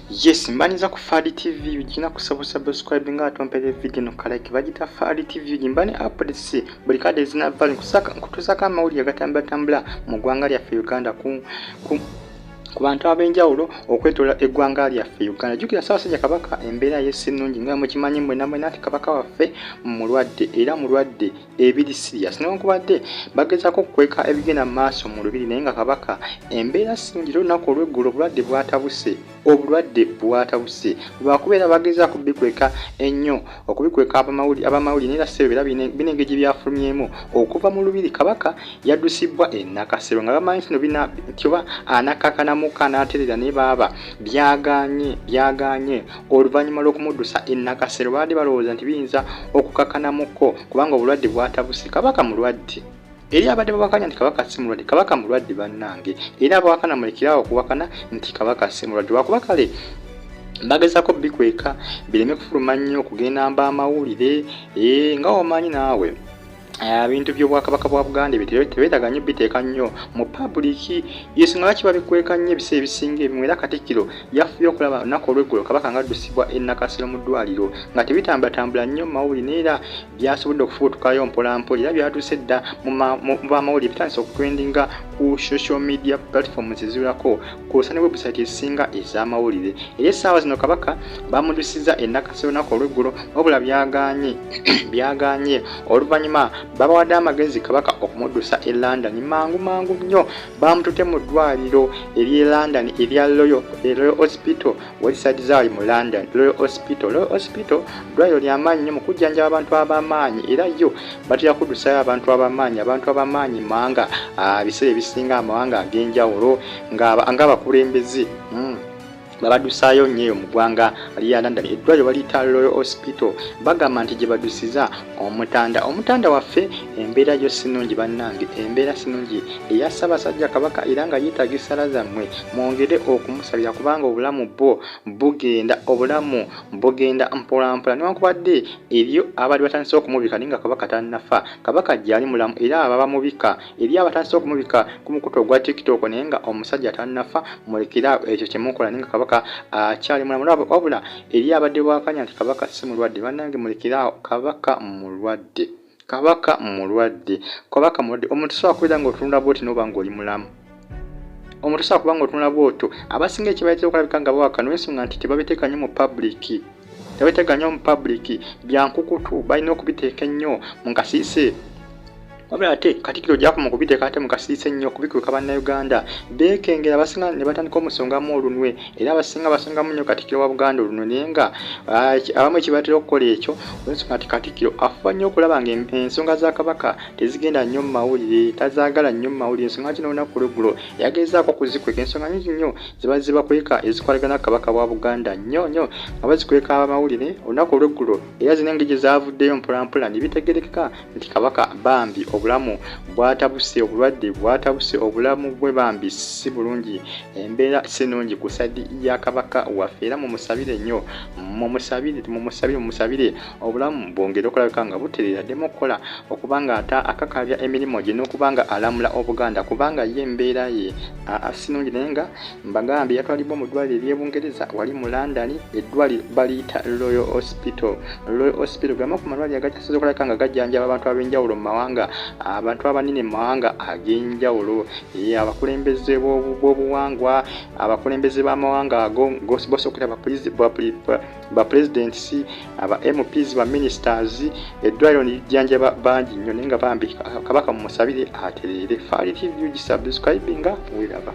Yes, mbaniza ku Fadi TV ujina kusaba subscribe nga atompele video no kalike bagita Fadi TV ujimbani updates buli kade zina vali kutusaka amawuli agatambula mu ggwanga lyaffe Uganda ku bantu abenjawulo okwetola eggwanga lyaffe Uganda. Jukira Ssaabasajja Kabaka embeera y'essinnungi nga mukimanyi mwe namwe nati Kabaka waffe mulwadde era mulwadde ebiri serious newankubadde bagezaako okukweka ebigenda mu maaso mu lubiri naye nga Kabaka embeera ssinnungi olunaku olw'eggulo obulwadde bwatabuse lwakubeera bagezaako bikweka ennyo okubikweka abamawuli naye ssebo era bino engeri byafulumyemu okuva mu lubiri. Kabaka yaddusibwa e Nakasero nga bamanyi kino nti oba anakakanamu n'aterera ne baaba byaganye oluvannyuma lw'okumuddusa e Nakasero baadde balowooza nti biyinza okukakanamuko kubanga obulwadde bwatabuse. Kabaka mulwadde eri abadde babakanya nti Kabaka si mulwadde, Kabaka mulwadde bannange, era abawakana mulekerawo okuwakana nti Kabaka si mulwadde. Lwakuba kale bagezaako bikweka bireme kufuluma nnyo okugenda amawulire nga omanyi naawe ebintu by'obwakabaka bwa Buganda tebeetaga nnyo biteeka nnyo mu public. Yesu nga lwaki babikweka nnyo ebiseera ebisinga ebimu era Katikkiro yafubye okulaba olunaku olw'eggulo Kabaka ng'addusibwa e Nakasero mu ddwaliro nga tebitambulatambula nnyo mu mawulire era byasobodde okufubutukayo mpolampola era byatuuse dda mu bamawulire bitandise okutrendinga ku social media platforms eziwerako kw'ossa ne website ezisinga ez'amawulire. Era essaawa zino Kabaka bamuddusizza e Nakasero olunaku olw'eggulo wabula byaganye oluvannyuma babawadde amagezi Kabaka okumuddusa e London mangu nnyo. Bamututte mu ddwaliro ery'e London erya Royal Hospital Wayside zaali mu London. Royal Hospital ddwaliro ly'amaanyi nnyo mu kujjanjaba abantu ab'amaanyi era yo batera kuddusayo abantu ab'amaanyi mawanga biseera ebisinga amawanga ag'enjawulo ng'abakulembeze babaddusayo nnyo mu ggwanga lya London. Eddwaliro baliyita Royal Hospital bagamba nti gye baddusiza omutanda waffe embeera yo sinungi bannange, embeera sinungi eya Ssaabasajja Kabaka era nga yeetagisa zammwe mwongere okumusabira kubanga obulamu bugenda mpolampola newankubadde ebyo abali batandise okumubika naye nga Kabaka tannafa. Kabaka gyali mulamu era ababamubika eri abatandise okumubika ku mukutu ogwa TikTok naye nga omusajja tannafa mulekera ekyo kye mukola naye nga Kabaka akyali mulamu wabula eri abadde bwakanya nti Kabaka si mulwadde bannange mulekerawo. Kabaka mulwadde. Omuntu sobola kubeera ng'otunula bwoti n'oba ng'oli mulamu. Omuntu sobola kuba ng'otunula bwotyo abasinga ekibaletera okulabika nga bawakana olw'ensonga nti tebabiteeka nnyo mu public byankukutu balina okubiteeka ennyo mu kasiise. Wabula ate Katikkiro gyakoma okubiteeka ate mu kasiise nnyo okubikweka bannayuganda beekengera abasinga ne batandika omusongamu olunwe era abasinga basongamu nnyo Katikkiro wa Buganda olunwe naye nga abamu ekibatera okukola ekyo olw'ensonga nti Katikkiro afuba nnyo okulaba ng'ensonga za Kabaka tezigenda nnyo mu mawulire, tazaagala nnyo mu mawulire. Ensonga kino olunaku olw'eggulo yagezaako okuzikweka ensonga nnyingi nnyo ze bakweka ezikwalagana Kabaka wa Buganda nnyo nga bazikweka abamawulire olunaku olw'eggulo era zino engeri gye zaavuddeyo mpolampola ne bitegerekeka nti Kabaka bambi obulamu bwatabuse, obulwadde bwatabuse, obulamu bwe bambi si bulungi, embeera si nnungi ku sadi ya Kabaka waffe era mumusabire nnyo, mumusabire obulamu bwongere okulabika nga butereera ddemu okukola okubanga akakalya emirimu gye n'okubanga alamula Obuganda kubanga ye embeera ye si nnungi naye nga mbagambye yatwalibwa mu ddwaliro ery'e Bungereza wali mu London. Eddwaliro baliyita Royal Hospital gamu ku malwaliro agasobola okulabika nga gajjanjaba abantu ab'enjawulo mu mawanga, abantu abanene mu mawanga ag'enjawulo, abakulembeze b'obuwangwa, abakulembeze b'amawanga ago bosookera ba presidents, aba MPs, ba ministers. Eddwaliro lijjanjaba bangi nnyo naye nga bambi Kabaka mumusabire atereere. Fadi TV gisubscribinga wiraba.